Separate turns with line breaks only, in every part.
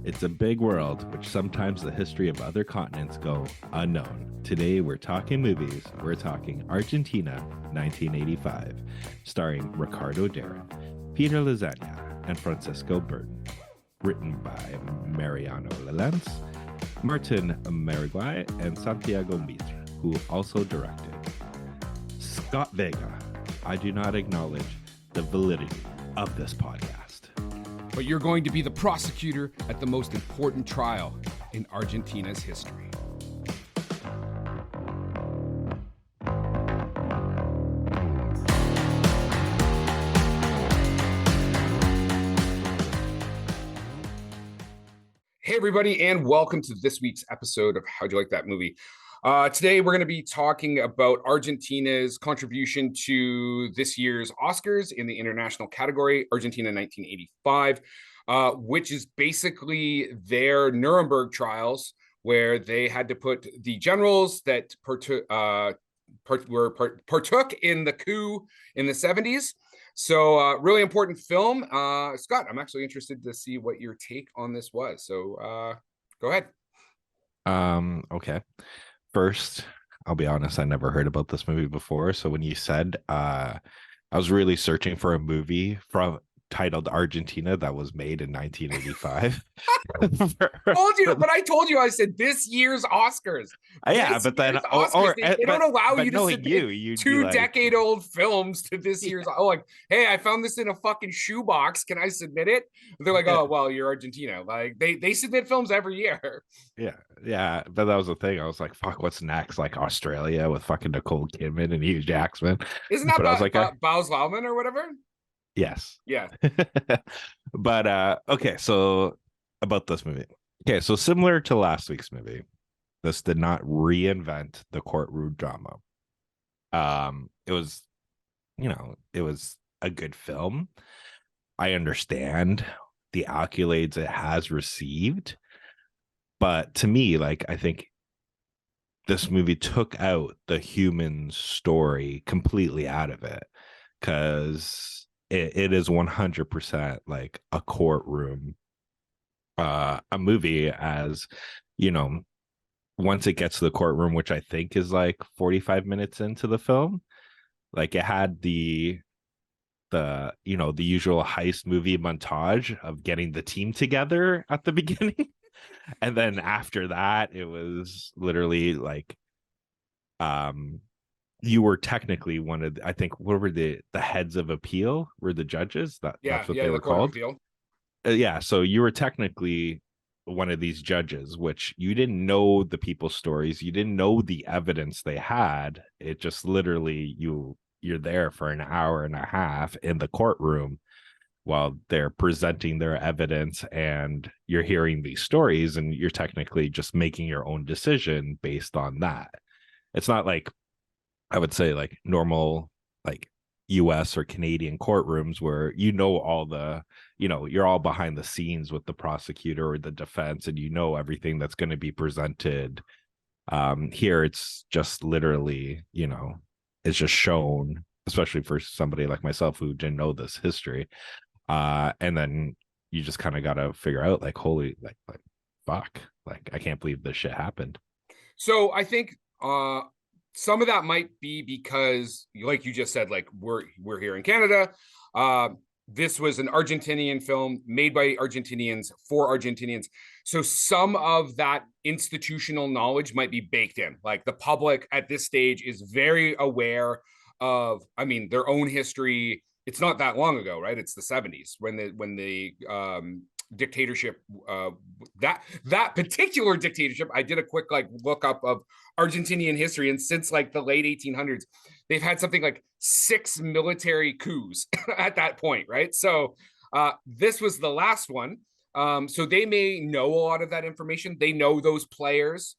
It's a big world, which sometimes the history of other continents go unknown. Today, we're talking movies. We're talking Argentina, 1985, starring Ricardo Darin, Peter Lasagna, and Francisco Burton. Written by Mariano Lalens, Martin Mariguay, and Santiago Mitre, who also directed. Scott Vega, I do not acknowledge the validity of this podcast.
But you're going to be the prosecutor at the most important trial in Argentina's history. Hey, everybody, and welcome to this week's episode of How'd You Like That Movie? Today, we're going to be talking about Argentina's contribution to this year's Oscars in the international category, Argentina 1985, which is basically their Nuremberg Trials, where they had to put the generals that partook in the coup in the 70s. So really important film. Scott, I'm actually interested to see what your take on this was. So go ahead.
Okay. First, I'll be honest, I never heard about this movie before. So when you said, I was really searching for a movie titled Argentina that was made in 1985.
I told you, I said this year's Oscars.
Yeah, but then
they don't allow you to submit two-decade-old films to this year's. Like, hey, I found this in a fucking shoebox. Can I submit it? And they're like, oh, well, you're Argentina. Like they submit films every year.
Yeah, but that was the thing. I was like, fuck, what's next? Like Australia with fucking Nicole Kidman and Hugh Jackman.
Isn't that Baz Luhrmann or whatever?
Yes.
Yeah.
But okay, so about this movie. Okay, so similar to last week's movie, this did not reinvent the courtroom drama. It was a good film. I understand the accolades it has received, but to me, like, I think this movie took out the human story completely out of it, because it is 100% like a courtroom, a movie, as you know, once it gets to the courtroom, which I think is like 45 minutes into the film, like it had the usual heist movie montage of getting the team together at the beginning. And then after that, it was literally like, you were technically one of I think, what were the heads of appeal were the judges? That's what they were called. Yeah, so you were technically one of these judges, which you didn't know the people's stories, you didn't know the evidence they had. It just literally you're there for an hour and a half in the courtroom while they're presenting their evidence, and you're hearing these stories, and you're technically just making your own decision based on that. It's not like, I would say, like normal like US or Canadian courtrooms where all the, you're all behind the scenes with the prosecutor or the defense, and everything that's going to be presented. Here it's just literally, it's just shown, especially for somebody like myself who didn't know this history. And then you just kind of got to figure out, like, holy, like fuck, like I can't believe this shit happened.
So I think some of that might be because, like you just said, like we're here in Canada. This was an Argentinian film made by Argentinians for Argentinians. So some of that institutional knowledge might be baked in. Like the public at this stage is very aware of, their own history. It's not that long ago, right? It's the 70s when the dictatorship, that particular dictatorship. I did a quick look up of Argentinian history, and since like the late 1800s, they've had something like 6 military coups at that point, right? So this was the last one. So they may know a lot of that information. They know those players,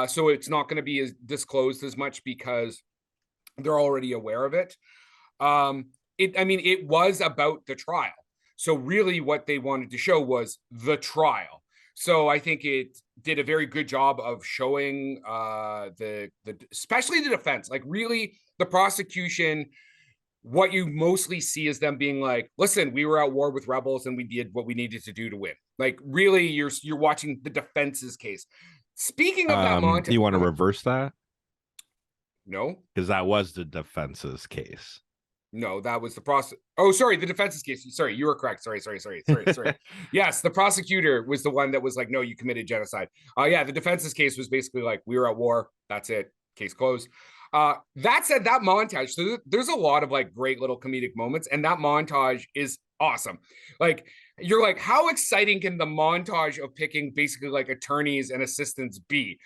so it's not going to be as disclosed as much because they're already aware of it. It was about the trial. So really what they wanted to show was the trial. So I think it did a very good job of showing especially the defense, like really the prosecution. What you mostly see is them being like, listen, we were at war with rebels and we did what we needed to do to win. Like really, you're watching the defense's case. Speaking of that montage,
you want to reverse that?
No,
because that was the defense's case.
No, that was the process. Oh, sorry, the defense's case. Sorry, you were correct. Sorry. Yes, the prosecutor was the one that was like, no, you committed genocide. Yeah, the defense's case was basically like, we were at war. That's it. Case closed. That said, that montage, so there's a lot of like great little comedic moments, and that montage is awesome. Like, you're like, how exciting can the montage of picking basically like attorneys and assistants be?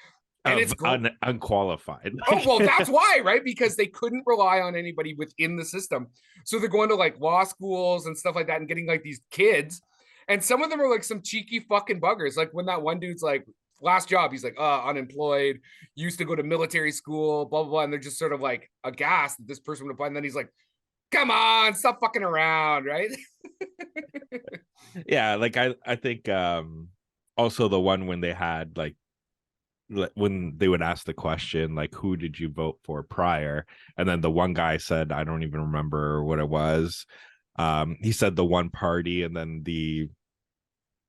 And it's
unqualified.
Oh, well, that's why, right? Because they couldn't rely on anybody within the system. So they're going to like law schools and stuff like that and getting like these kids. And some of them are like some cheeky fucking buggers. Like when that one dude's like, last job, he's like, unemployed, used to go to military school, blah, blah, blah. And they're just sort of like aghast that this person would apply. And then he's like, come on, stop fucking around, right?
Yeah, like I think also the one when they had like, when they would ask the question like, who did you vote for prior, and then the one guy said, I don't even remember what it was. He said the one party, and then the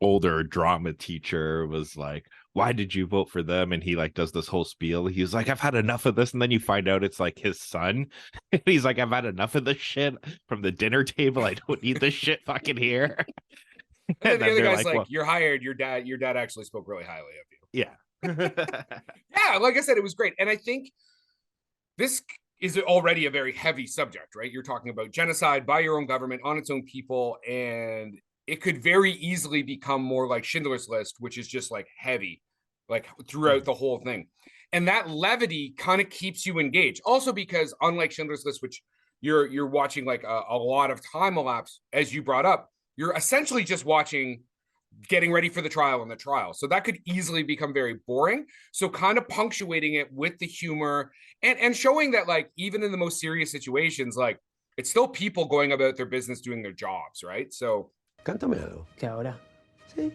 older drama teacher was like, why did you vote for them? And he like does this whole spiel. He's like, I've had enough of this. And then you find out it's like his son. And he's like, I've had enough of this shit from the dinner table. I don't need this shit fucking here.
And then the other guy's like, well, you're hired. Your dad actually spoke really highly of you.
Yeah.
Yeah, like I said, it was great. And I think this is already a very heavy subject, right? You're talking about genocide by your own government on its own people, and it could very easily become more like Schindler's List, which is just like heavy, like throughout the whole thing. And that levity kind of keeps you engaged. Also because unlike Schindler's List, which you're watching like a lot of time elapse, as you brought up, you're essentially just watching getting ready for the trial and the trial. So that could easily become very boring. So kind of punctuating it with the humor and showing that like, even in the most serious situations, like it's still people going about their business, doing their jobs, right? So.
Cántame algo.
¿Qué ahora?
Sí.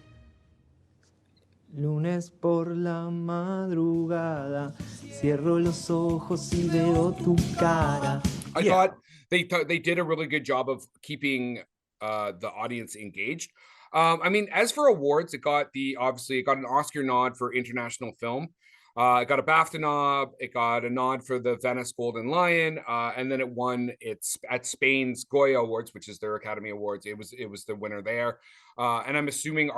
Lunes por la madrugada, cierro los ojos y veo tu cara.
I thought they did a really good job of keeping the audience engaged. I mean, as for awards, it got an Oscar nod for international film. It got a BAFTA nod. It got a nod for the Venice Golden Lion, and then it won its at Spain's Goya Awards, which is their Academy Awards. It was the winner there, and I'm assuming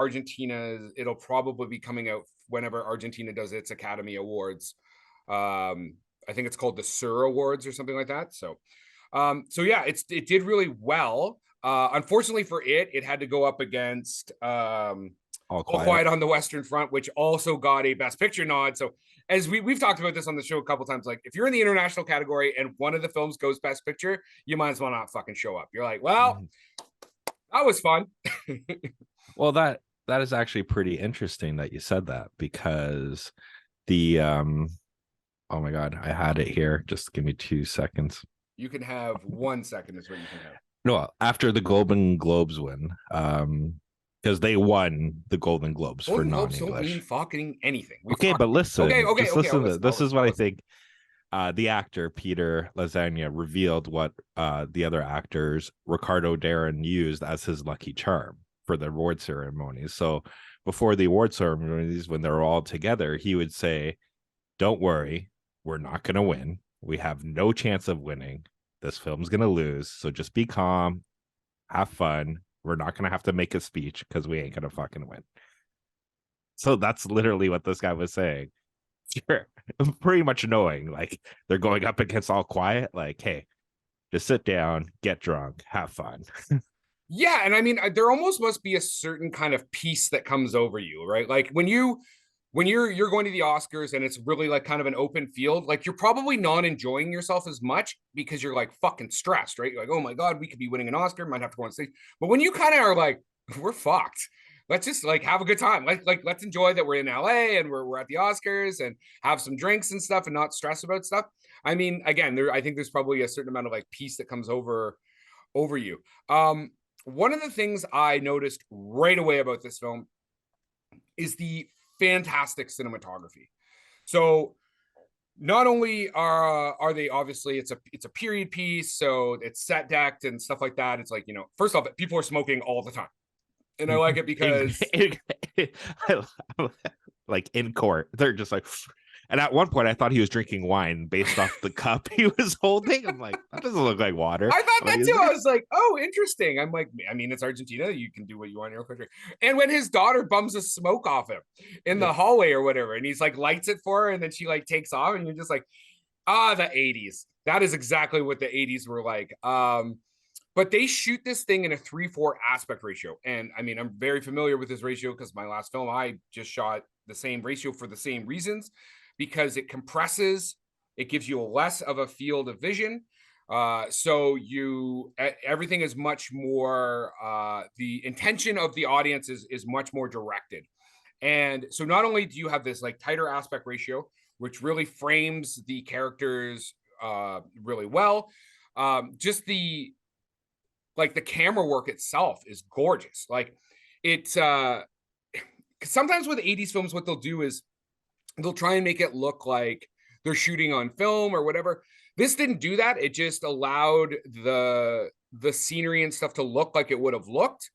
it'll probably be coming out whenever Argentina does its Academy Awards. I think it's called the Sur Awards or something like that. So yeah, it did really well. Unfortunately for it had to go up against All Quiet on the Western Front, which also got a Best Picture nod. So as we've talked about this on the show a couple times, like if you're in the international category and one of the films goes Best Picture, you might as well not fucking show up. You're like, well, that was fun.
Well, that is actually pretty interesting that you said that, because the oh my God, I had it here. Just give me 2 seconds.
You can have 1 second is what you can have.
No, after the Golden Globes win, because they won the Golden Globes for non-English. Don't mean
fucking anything.
But listen.
Listen.
This is what I think. The actor Peter Lasagna revealed what the other actors Ricardo Darin used as his lucky charm for the award ceremonies. So before the award ceremonies, when they're all together, he would say, "Don't worry, we're not going to win. We have no chance of winning. This film's going to lose. So just be calm, have fun. We're not going to have to make a speech because we ain't going to fucking win." So that's literally what this guy was saying. Sure. Pretty much knowing like they're going up against All Quiet. Like, hey, just sit down, get drunk, have fun.
Yeah. And I mean, there almost must be a certain kind of peace that comes over you, right? Like when you're going to the Oscars and it's really like kind of an open field, like you're probably not enjoying yourself as much because you're like fucking stressed, right? You're like, oh my God, we could be winning an Oscar, might have to go on stage. But when you kind of are like, we're fucked. Let's just like have a good time. Let's enjoy that we're in LA and we're at the Oscars and have some drinks and stuff and not stress about stuff. I mean, again, I think there's probably a certain amount of like peace that comes over you. One of the things I noticed right away about this film is the fantastic cinematography. So not only are they obviously it's a period piece, so it's set decked and stuff like that. It's like, you know, first off, people are smoking all the time. And I like it because
like in court, they're just like, and at one point I thought he was drinking wine based off the cup he was holding. I'm like, that doesn't look like water.
I thought that too. I was like, oh, interesting. I'm like, I mean, it's Argentina. You can do what you want in your country. And when his daughter bums the smoke off him in the hallway or whatever, and he's like lights it for her, and then she like takes off, and you're just like, the 80s. That is exactly what the 80s were like. But they shoot this thing in a 3:4 aspect ratio. And I mean, I'm very familiar with this ratio because my last film, I just shot the same ratio for the same reasons, because it compresses, it gives you a less of a field of vision. So everything is much more, the intention of the audience is much more directed. And so not only do you have this like tighter aspect ratio, which really frames the characters really well, just the camera work itself is gorgeous. Like it's sometimes with 80s films, what they'll do is they'll try and make it look like they're shooting on film or whatever. This didn't do that. It just allowed the scenery and stuff to look like it would have looked.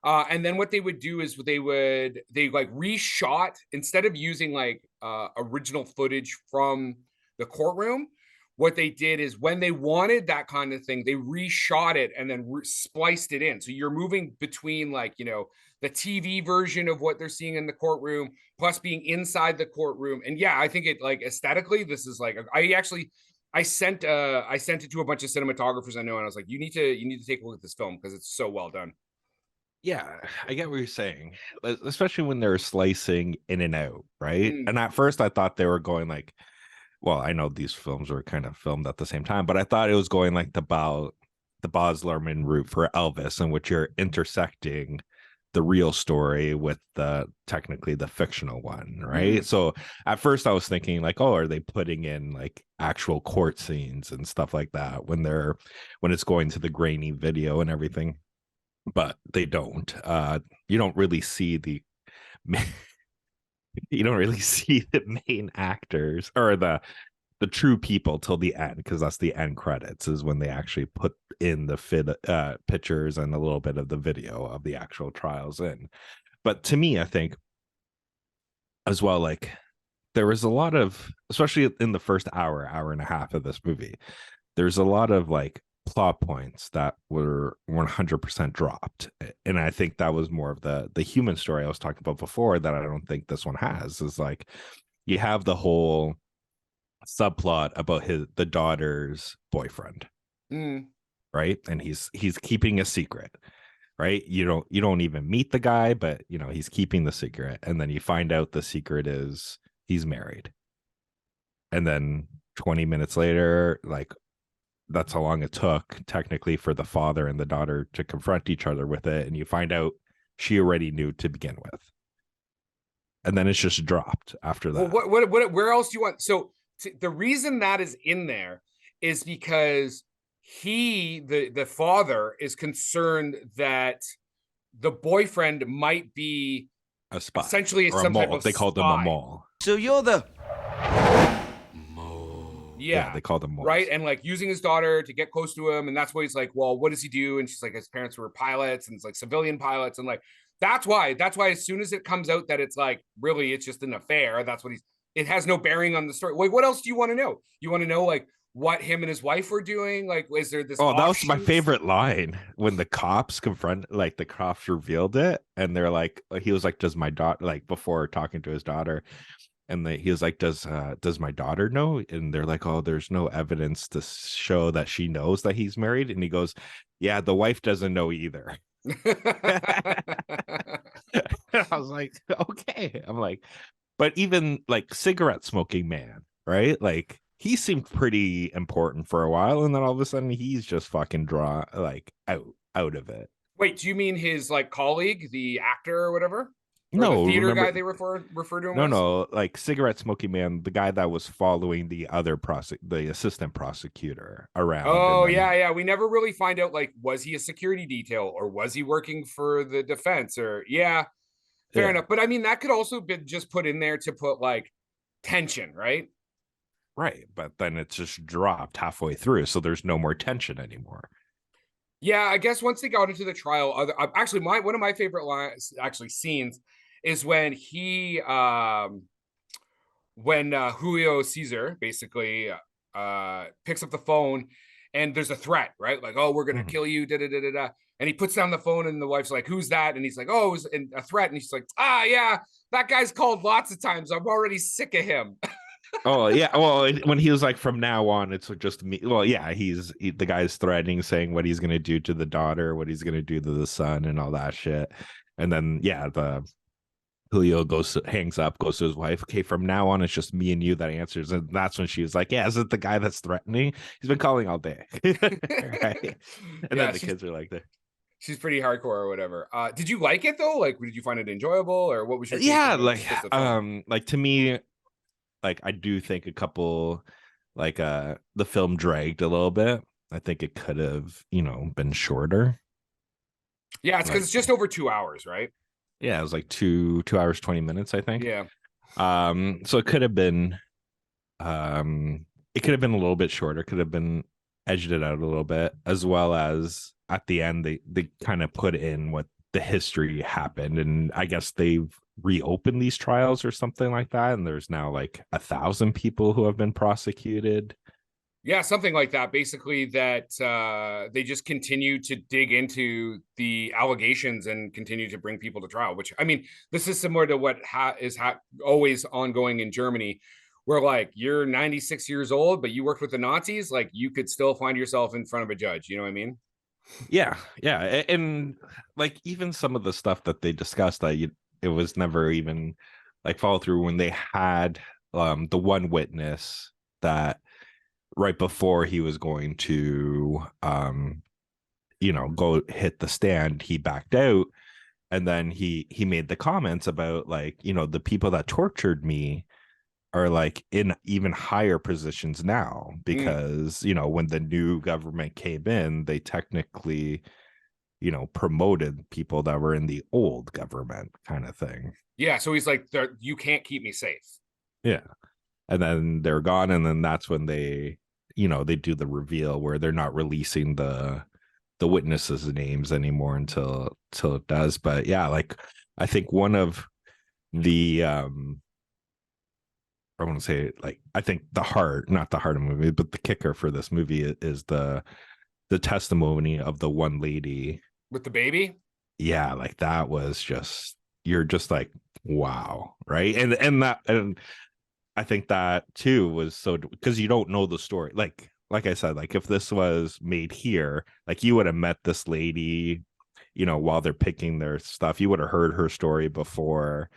And then what they would do is they like reshot, instead of using like original footage from the courtroom. What they did is when they wanted that kind of thing, they reshot it and then spliced it in. So you're moving between like, the TV version of what they're seeing in the courtroom, plus being inside the courtroom. And yeah, I think it like aesthetically, this is like, I sent it to a bunch of cinematographers I know, and I was like, you need to take a look at this film because it's so well done.
Yeah, I get what you're saying, especially when they're slicing in and out, right? And at first I thought they were going like, well, I know these films were kind of filmed at the same time, but I thought it was going like the Baz Luhrmann route for Elvis, in which you're intersecting the real story with technically the fictional one, right? So at first I was thinking like, oh, are they putting in like actual court scenes and stuff like that when it's going to the grainy video and everything? But they don't. You don't really see the main actors or the true people till the end, because that's the end credits is when they actually put in the pictures and a little bit of the video of the actual trials in. But to me, I think as well, like there was a lot of, especially in the first hour and a half of this movie, there's a lot of like plot points that were 100% dropped, and I think that was more of the human story I was talking about before that I don't think this one has. Is like you have the whole subplot about the daughter's boyfriend, right? And he's keeping a secret, right? You don't even meet the guy, but he's keeping the secret, and then you find out the secret is he's married, and then 20 minutes later, like that's how long it took technically for the father and the daughter to confront each other with it, and you find out she already knew to begin with, and then it's just dropped after that.
Well, what where else do you want? So the reason that is in there is because the father is concerned that the boyfriend might be
a spy,
essentially
or
some
a mole.
type of
they called them a mole.
So you're the
Yeah,
they called him moles.
Right, and like using his daughter to get close to him, and that's why he's like, well, what does he do? And she's like, his parents were pilots, and it's like civilian pilots, and like that's why as soon as it comes out that it's like really it's just an affair, that's what it has no bearing on the story. Like, what else do you want to know? You want to know like what him and his wife were doing? Like, is there this?
Oh, that was my favorite line when the cops the cops revealed it, and they're like, he was like, does my daughter, like before talking to his daughter, and he was like, does my daughter know? And they're like, oh, there's no evidence to show that she knows that he's married. And he goes, yeah, the wife doesn't know either. I was like, okay. I'm like, but even like cigarette smoking man, right? Like he seemed pretty important for a while, and then all of a sudden he's just fucking out of it.
Wait, do you mean his like colleague, the actor or whatever? Or
no,
the theater guy they refer to him.
No, like cigarette smoking man, the guy that was following the assistant prosecutor around.
Oh yeah. We never really find out like was he a security detail or was he working for the defense or fair enough. But I mean that could also be just put in there to put like tension, right?
Right, but then it's just dropped halfway through, so there's no more tension anymore.
Yeah, I guess once they got into the trial, actually one of my favorite lines, actually scenes, is when Julio Caesar basically picks up the phone and there's a threat, right? Like, oh, we're gonna kill you, da da da da da. And he puts down the phone and the wife's like, who's that? And he's like, oh, it was a threat. And he's like, yeah, that guy's called lots of times. I'm already sick of him.
Oh yeah, well, when he was like, from now on it's just me. Well, yeah, the guy's threatening, saying what he's gonna do to the daughter, what he's gonna do to the son, and all that shit. And then the Julio hangs up, goes to his wife. Okay, from now on, it's just me and you that answers. And that's when she was like, yeah, is it the guy that's threatening? He's been calling all day. Right. And then the kids are like,
she's pretty hardcore or whatever. Did you like it though? Like, did you find it enjoyable, or what was your
like to me, like I do think a couple, like the film dragged a little bit. I think it could have, been shorter.
Yeah, it's because it's just over 2 hours, right?
Yeah, it was like 2 hours 20 minutes, I think.
Yeah.
So it could have been a little bit shorter, could have been edged it out a little bit, as well as at the end they kind of put in what the history happened. And I guess they've reopened these trials or something like that, and there's now like 1,000 people who have been prosecuted.
Yeah, something like that. Basically, that they just continue to dig into the allegations and continue to bring people to trial. Which, I mean, this is similar to what is always ongoing in Germany, where like you're 96 years old, but you worked with the Nazis. Like you could still find yourself in front of a judge. You know what I mean?
Yeah, and like even some of the stuff that they discussed, it was never even like follow through. When they had the one witness that, right before he was going to go hit the stand, he backed out, and then he made the comments about, like, the people that tortured me are like in even higher positions now, because when the new government came in, they technically promoted people that were in the old government, kind of thing.
Yeah, so he's like, you can't keep me safe.
Yeah. And then they're gone, and then that's when they they do the reveal where they're not releasing the witnesses' names anymore until it does. But yeah, like I think one of the I want to say, like, I think not the heart of the movie, but the kicker for this movie is the testimony of the one lady
with the baby.
Yeah, like that was just, you're just like, wow, right? And I think that too was so, because you don't know the story. Like I said, like if this was made here, like you would have met this lady, while they're picking their stuff. You would have heard her story before,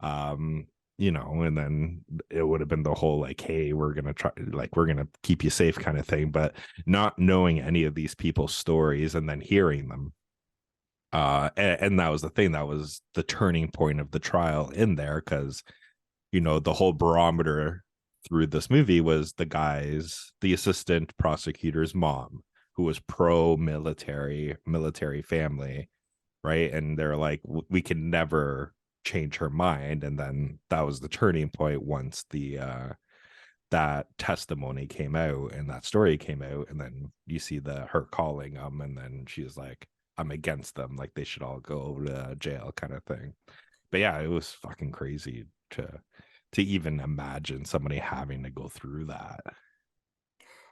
and then it would have been the whole like, hey, we're gonna keep you safe kind of thing. But not knowing any of these people's stories and then hearing them, and that was the thing, that was the turning point of the trial in there, because the whole barometer through this movie was the assistant prosecutor's mom, who was military family, right? And they're like, we can never change her mind. And then that was the turning point once that testimony came out and that story came out, and then you see her calling them, and then she's like, I'm against them, like they should all go to jail, kind of thing. But yeah, it was fucking crazy to even imagine somebody having to go through that.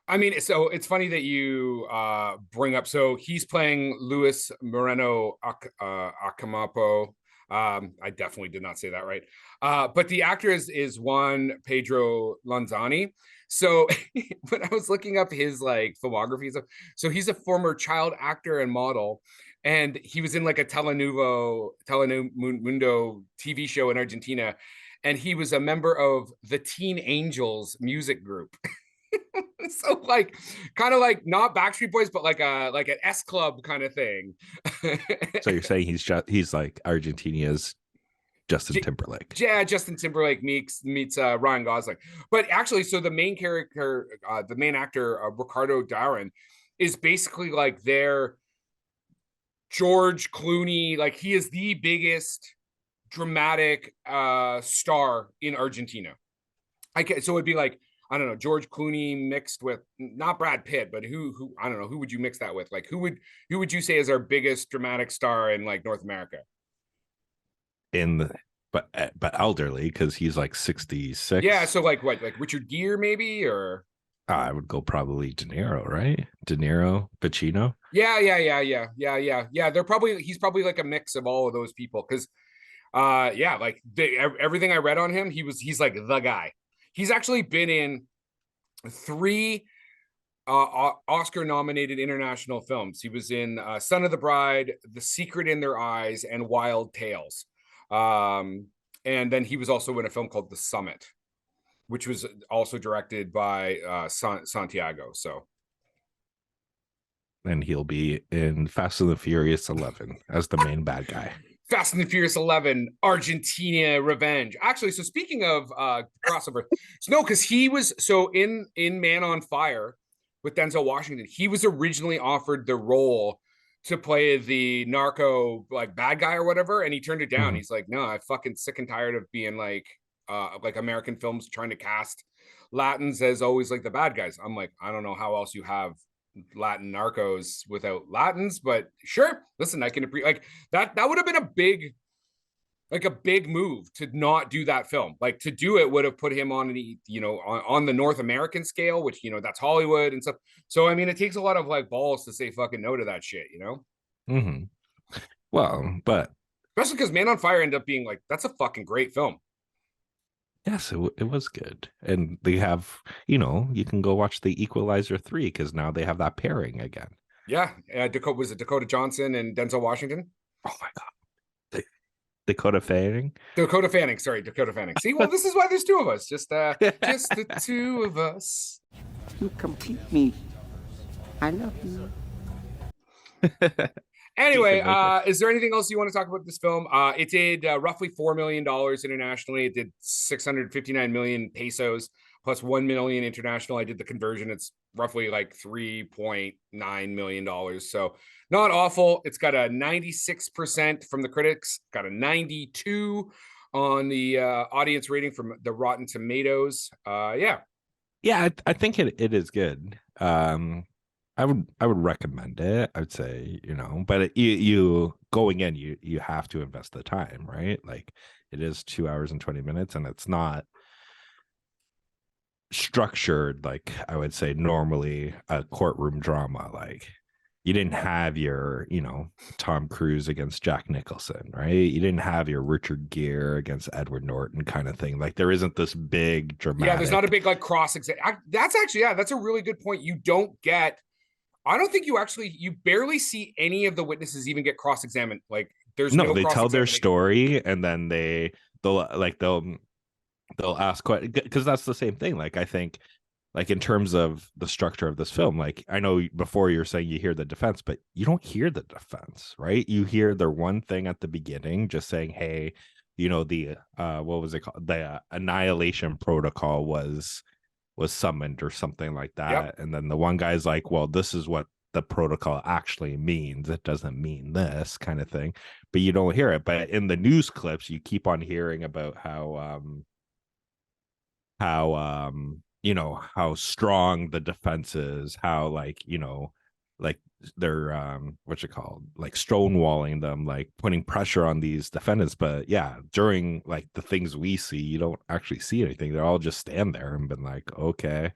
I mean, so it's funny that you bring up, so he's playing Luis Moreno Acamapo. I definitely did not say that right. But the actor is Juan Pedro Lanzani. So when I was looking up his like filmography, so he's a former child actor and model, and he was in like a Telemundo TV show in Argentina, and he was a member of the Teen Angels music group. So like kind of like not Backstreet Boys, but like an S Club kind of thing.
So you're saying he's like Argentina's Justin Timberlake?
Yeah, Justin Timberlake meets Ryan Gosling. But actually, so the main character, the main actor, Ricardo Darin, is basically like their George Clooney. Like he is the biggest dramatic star in Argentina. So it'd be like, I don't know, George Clooney mixed with not Brad Pitt, but who I don't know, who would you mix that with? Like who would you say is our biggest dramatic star in like North America?
But elderly, because he's like 66.
Yeah, so like what, like Richard Gere maybe, or
I would go probably De Niro, right? De Niro, Pacino.
Yeah. He's probably like a mix of all of those people. Cause like everything I read on him, he's like the guy. He's actually been in 3 Oscar nominated international films. He was in Son of the Bride, The Secret in Their Eyes, and Wild Tales. And then he was also in a film called The Summit, which was also directed by Santiago. So,
and he'll be in Fast and the Furious 11 as the main bad guy.
Fast and the Furious 11, Argentina Revenge. Actually, so speaking of crossover, no, because he was in Man on Fire with Denzel Washington. He was originally offered the role to play the narco like bad guy or whatever, and he turned it down. He's like, no, I'm fucking sick and tired of being like American films trying to cast Latins as always like the bad guys. I'm like, I don't know how else you have Latin narcos without Latins, but sure, listen, I can appreciate like that would have been a big move to not do that film. Like to do it would have put him on the, on the North American scale, which, that's Hollywood and stuff. So, I mean, it takes a lot of like balls to say fucking no to that shit,
Well, but
especially because Man on Fire ended up being like, that's a fucking great film.
Yes, it was good. And they have, you can go watch The Equalizer 3 because now they have that pairing again.
Yeah. Was it Dakota Johnson and Denzel Washington?
Oh my God. Dakota Fanning?
Dakota Fanning. See, well, this is why there's 2 of us. Just the 2 of us.
You complete me. I love you.
Anyway, is there anything else you want to talk about this film? It did roughly $4 million internationally. It did 659 million pesos plus 1 million international. I did the conversion. It's roughly like $3.9 million. So not awful. It's got a 96% from the critics, got a 92 on the audience rating from the Rotten Tomatoes. Yeah,
I think it is good. I would recommend it. I would say, but you going in, you have to invest the time, right? Like it is 2 hours and 20 minutes, and it's not structured like I would say normally a courtroom drama. Like you didn't have your, Tom Cruise against Jack Nicholson, right? You didn't have your Richard Gere against Edward Norton kind of thing. Like there isn't this big dramatic.
Yeah, there's not a big like cross exam. That's actually, that's a really good point. You don't get. I don't think you barely see any of the witnesses even get cross-examined. Like there's no
they tell their story and then they'll ask questions, because that's the same thing. Like I think like in terms of the structure of this film, like I know before you're saying you hear the defense, but you don't hear the defense, right? You hear their one thing at the beginning just saying, hey, the what was it called? The annihilation protocol was summoned or something like that. Yep. And then the one guy's like, well, this is what the protocol actually means. It doesn't mean this kind of thing, but you don't hear it. But in the news clips, you keep on hearing about how strong the defense is, how like they're what's it called, like stonewalling them, like putting pressure on these defendants. But yeah, during like the things we see, you don't actually see anything. They're all just stand there and been like, okay.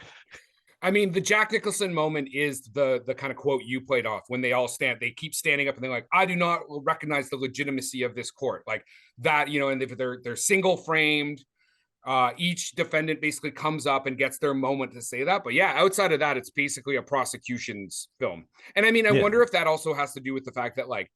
I mean, the Jack Nicholson moment is the kind of quote you played off when they keep standing up and they're like, I do not recognize the legitimacy of this court, like that, and if they're single framed. Each defendant basically comes up and gets their moment to say that. But yeah, outside of that, it's basically a prosecution's film. And I mean, I wonder if that also has to do with the fact that like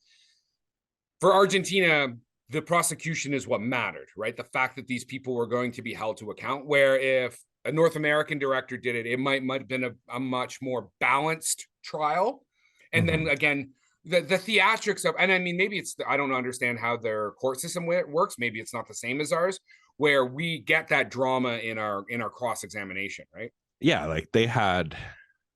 for Argentina, the prosecution is what mattered, right? The fact that these people were going to be held to account, where if a North American director did it, it might have been a much more balanced trial. And then again, the theatrics of, and I mean, maybe I don't understand how their court system works. Maybe it's not the same as ours, where we get that drama in our cross-examination, right?
Yeah, like they had,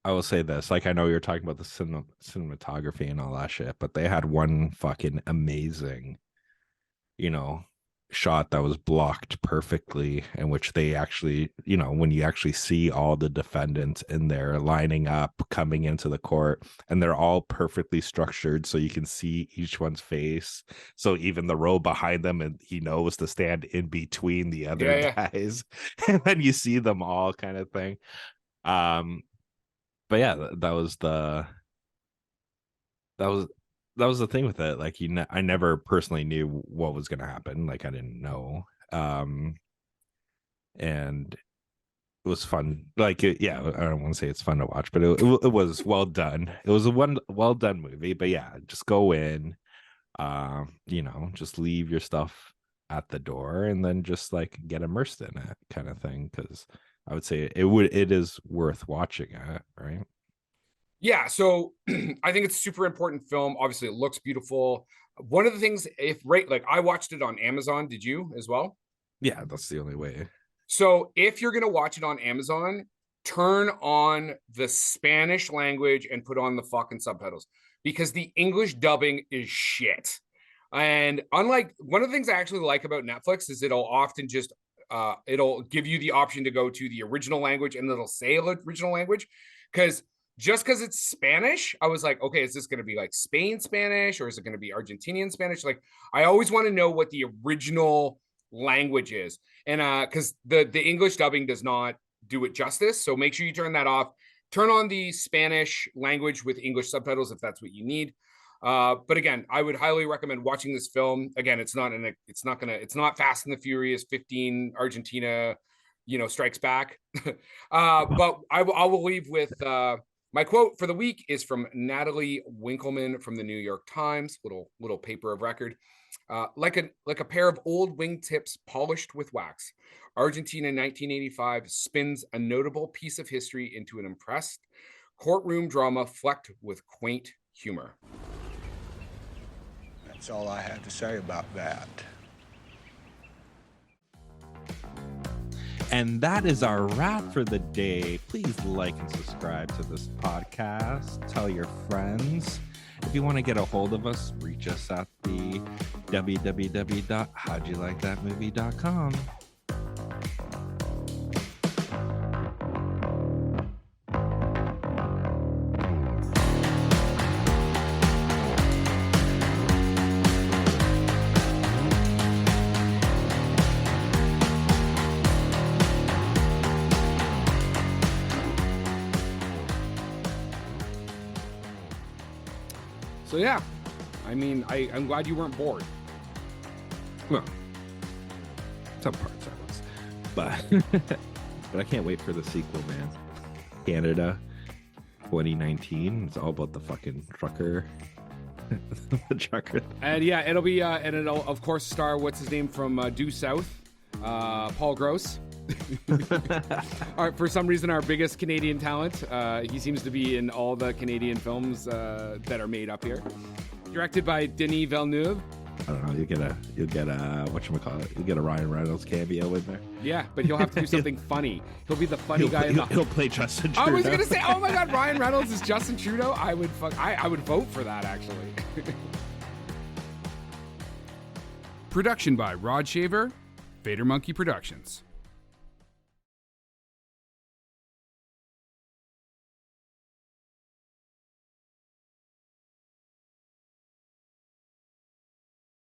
I will say this, like I know you're talking about the cinematography and all that shit, but they had one fucking amazing, shot that was blocked perfectly, in which they actually, you know, when you actually see all the defendants in there lining up coming into the court, and they're all perfectly structured so you can see each one's face, so even the row behind them, and he knows to stand in between the other guys, and then you see them all, kind of thing. But yeah, that was the thing with it. Like, I never personally knew what was going to happen. Like, I didn't know. And it was fun. Like, I don't want to say it's fun to watch, but it was well done. It was a well done movie. But yeah, just go in, you know, just leave your stuff at the door and then just like get immersed in it, kind of thing. Because I would say it is worth watching it, right?
Yeah, so I think it's a super important film. Obviously, it looks beautiful. One of the things, like I watched it on Amazon. Did you as well?
Yeah, that's the only way.
So if you're gonna watch it on Amazon, turn on the Spanish language and put on the fucking subtitles, because the English dubbing is shit. And unlike, one of the things I actually like about Netflix is it'll often just it'll give you the option to go to the original language, and it'll say original language, because just because it's Spanish, I was like, okay, is this going to be like Spain Spanish, or is it going to be Argentinian Spanish? Like, I always want to know what the original language is. And because the English dubbing does not do it justice. So make sure you turn that off. Turn on the Spanish language with English subtitles if that's what you need. But again, I would highly recommend watching this film. Again, it's not Fast and the Furious 15 Argentina, you know, Strikes Back. But I will leave with my quote for the week is from Natalie Winkleman from the New York Times, little paper of record. Like a pair of old wingtips polished with wax, Argentina 1985 spins a notable piece of history into an impressed courtroom drama flecked with quaint humor.
That's all I have to say about that.
And that is our wrap for the day. Please like and subscribe to this podcast. Tell your friends. If you want to get a hold of us, reach us at the www.howdyoulikethatmovie.com.
So yeah, I mean, I'm glad you weren't bored.
Well, some parts I was, but but I can't wait for the sequel, man. Canada 2019. It's all about the fucking trucker. The trucker.
And yeah, it'll be and it'll of course star what's his name from Due South, Paul Gross. For some reason, our biggest Canadian talent. He seems to be in all the Canadian films that are made up here. Directed by Denis Villeneuve.
I don't know. You'll get a whatchamacallit. You'll get a Ryan Reynolds cameo in there.
Yeah, but he'll have to do something funny. He'll be the funny guy.
He'll play Justin Trudeau.
I was gonna say, oh my God, Ryan Reynolds is Justin Trudeau. I would vote for that, actually. Production by Rod Shaver, Vader Monkey Productions.